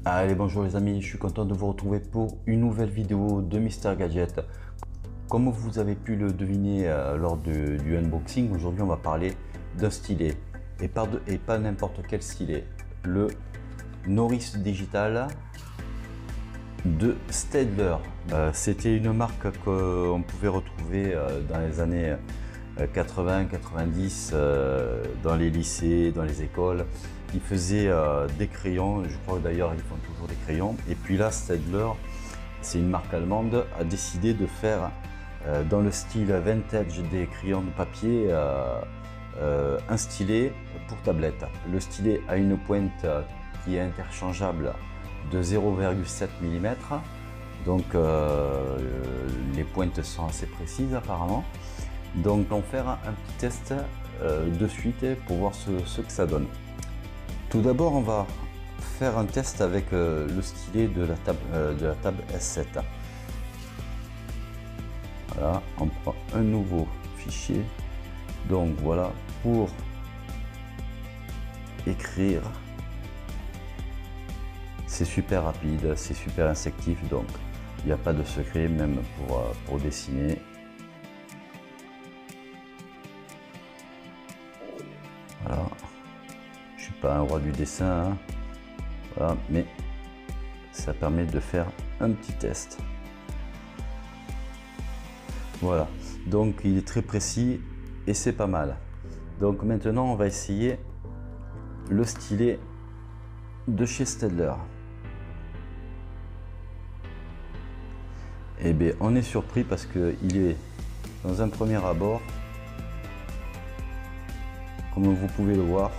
Allez, bonjour les amis, je suis content de vous retrouver pour une nouvelle vidéo de Mister Gadget. Comme vous avez pu le deviner lors du unboxing, aujourd'hui on va parler d'un stylet et pas n'importe quel stylet, le Norris Digital de Staedtler. C'était une marque qu'on pouvait retrouver dans les années 80-90 dans les lycées, dans les écoles. Ils faisaient des crayons, je crois d'ailleurs ils font toujours des crayons. Et puis là, Staedtler, c'est une marque allemande, a décidé de faire dans le style vintage des crayons de papier un stylet pour tablette. Le stylet a une pointe qui est interchangeable de 0,7 mm. Donc les pointes sont assez précises apparemment. Donc on va faire un petit test de suite pour voir ce que ça donne. Tout d'abord, on va faire un test avec le stylet de la table S7. Voilà, on prend un nouveau fichier. Donc voilà, pour écrire, c'est super rapide, c'est super instinctif, donc il n'y a pas de secret même pour dessiner. Voilà. Je suis pas un roi du dessin, hein. Voilà, mais ça permet de faire un petit test. Voilà, donc il est très précis et c'est pas mal. Donc maintenant on va essayer le stylet de chez Staedtler. Et bien on est surpris parce que il est dans un premier abord, comme vous pouvez le voir,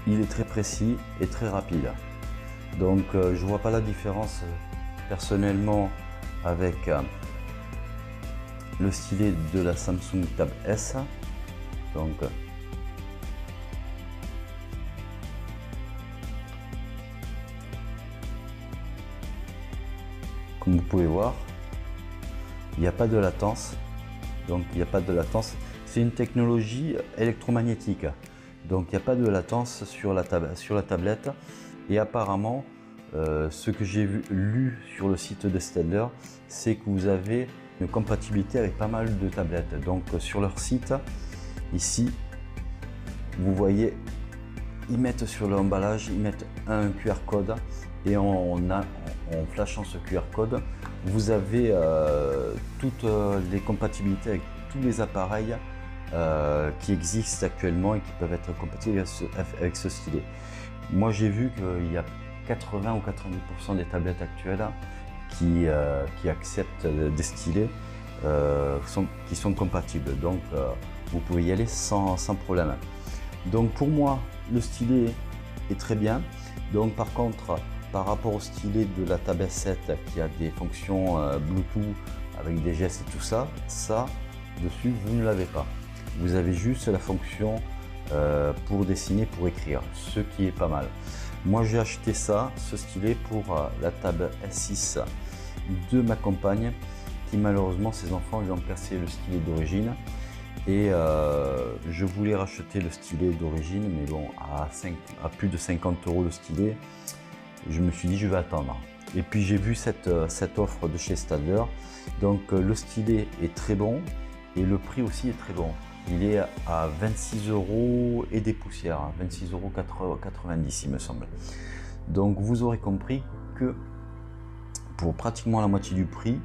il est très précis et très rapide. Donc je vois pas la différence personnellement avec le stylet de la Samsung Tab S. Donc comme vous pouvez voir, il n'y a pas de latence. Donc il n'y a pas de latence. C'est une technologie électromagnétique. Donc il n'y a pas de latence sur la tablette. Et apparemment, ce que j'ai lu sur le site de Staedtler, c'est que vous avez une compatibilité avec pas mal de tablettes. Donc sur leur site, ici, vous voyez, ils mettent sur l'emballage, ils mettent un QR code et en flashant ce QR code, vous avez toutes les compatibilités avec tous les appareils qui existent actuellement et qui peuvent être compatibles avec ce stylet. Moi j'ai vu qu'il y a 80 ou 90% des tablettes actuelles qui acceptent des stylets qui sont compatibles. Donc vous pouvez y aller sans problème. Donc pour moi le stylet est très bien. Donc par contre, par rapport au stylet de la Tab S7 qui a des fonctions Bluetooth avec des gestes et tout ça, dessus vous ne l'avez pas. Vous avez juste la fonction pour dessiner, pour écrire, ce qui est pas mal. Moi j'ai acheté ce stylet pour la Tab S6 de ma compagne qui malheureusement ses enfants lui ont cassé le stylet d'origine et je voulais racheter le stylet d'origine, mais bon, à plus de 50 € le stylet, je me suis dit je vais attendre. Et puis j'ai vu cette offre de chez Staedtler. Donc le stylet est très bon et le prix aussi est très bon. Il est à 26 € et des poussières, 26,90 € il me semble. Donc vous aurez compris que pour pratiquement la moitié du prix,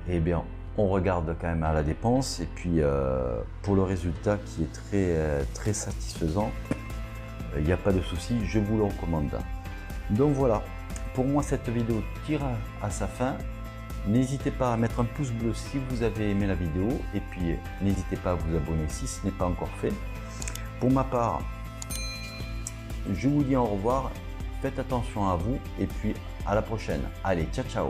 eh bien on regarde quand même à la dépense et puis pour le résultat qui est très satisfaisant, il n'y a pas de souci, je vous le recommande. Donc voilà, pour moi cette vidéo tire à sa fin. N'hésitez pas à mettre un pouce bleu si vous avez aimé la vidéo et puis n'hésitez pas à vous abonner si ce n'est pas encore fait. Pour ma part, je vous dis au revoir, faites attention à vous et puis à la prochaine. Allez, ciao ciao.